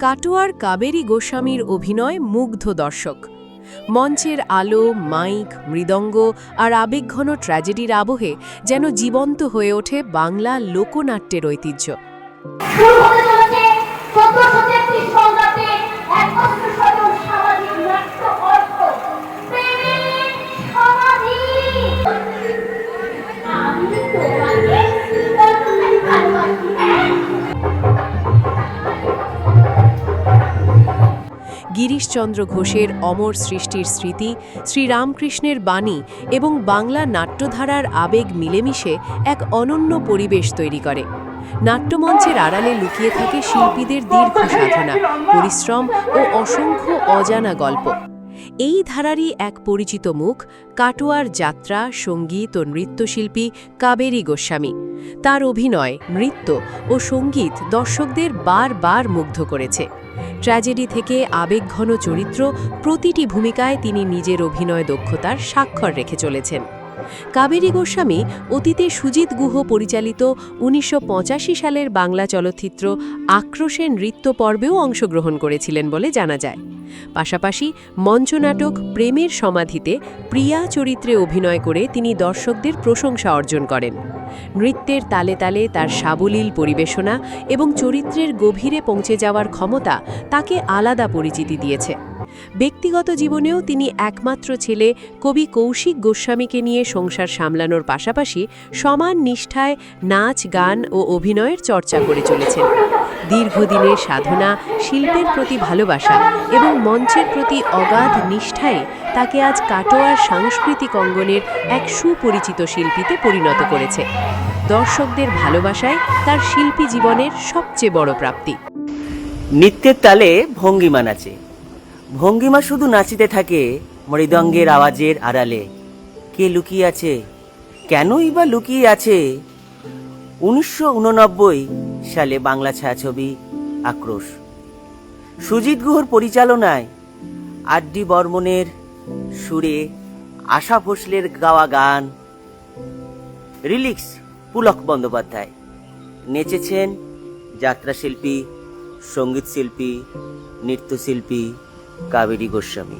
কাটোয়ার কাবেরী গোস্বামীর অভিনয় মুগ্ধ দর্শক। মঞ্চের আলো, মাইক, মৃদঙ্গ আর আবেগঘন ট্র্যাজেডির আবহে যেন জীবন্ত হয়ে ওঠে বাংলা লোকনাট্যের ঐতিহ্য। গিরিশচন্দ্র ঘোষের অমর সৃষ্টির স্মৃতি, শ্রীরামকৃষ্ণের বাণী এবং বাংলা নাট্যধারার আবেগ মিলেমিশে এক অনন্য পরিবেশ তৈরি করে। নাট্যমঞ্চের আড়ালে লুকিয়ে থাকে শিল্পীদের দীর্ঘ সাধনা, পরিশ্রম ও অসংখ্য অজানা গল্প। এই ধারারই এক পরিচিত মুখ কাটোয়ার যাত্রা, সঙ্গীত ও নৃত্যশিল্পী কাবেরী গোস্বামী। তার অভিনয়, নৃত্য ও সঙ্গীত দর্শকদের বারবার মুগ্ধ করেছে। ট্র্যাজেডি থেকে আবেগঘন চরিত্র, প্রতিটি ভূমিকায় তিনি নিজের অভিনয় দক্ষতার স্বাক্ষর রেখে চলেছেন। কাবেরী গোস্বামী অতীতে সুজিত গুহ পরিচালিত ১৯৮৫ সালের বাংলা চলচ্চিত্র আক্রোশের নৃত্য পর্বেও অংশগ্রহণ করেছিলেন বলে জানা যায়। পাশাপাশি মঞ্চনাটক প্রেমের সমাধিতে প্রিয়া চরিত্রে অভিনয় করে তিনি দর্শকদের প্রশংসা অর্জন করেন। নৃত্যের তালে তালে তার সাবলীল পরিবেশনা এবং চরিত্রের গভীরে পৌঁছে যাওয়ার ক্ষমতা তাকে আলাদা পরিচিতি দিয়েছে। ব্যক্তিগত জীবনেও তিনি একমাত্র ছেলে কবি কৌশিক গোস্বামীকে নিয়ে সংসার সামলানোর পাশাপাশি সমান নিষ্ঠায় নাচ, গান ও অভিনয়ের চর্চা করে চলেছেন। দীর্ঘদিনের সাধনা, শিল্পের প্রতি ভালোবাসা এবং মঞ্চের প্রতি অগাধ নিষ্ঠায় তাকে আজ কাটোয়ার সাংস্কৃতিক অঙ্গনের এক সুপরিচিত শিল্পীতে পরিণত করেছে। দর্শকদের ভালোবাসায় তার শিল্পী জীবনের সবচেয়ে বড় প্রাপ্তি। নৃত্যের তালে ভঙ্গিমা নাচে, ভঙ্গিমা শুধু নাচিতে থাকে মৃদঙ্গের আওয়াজের আড়ালে। কে লুকিয়ে আছে, কেনই বা লুকিয়ে আছে? ১৯৮৯ সালে বাংলা ছায়াছবি আক্রোশ, সুজিত গুহর পরিচালনায় আর.ডি. বর্মনের সুরে আশা ভোসলের গাওয়া গান, রিলিক্স পুলক বন্দ্যোপাধ্যায়। নেচেছেন যাত্রাশিল্পী, সঙ্গীতশিল্পী, নৃত্যশিল্পী কাবেরী গোস্বামী।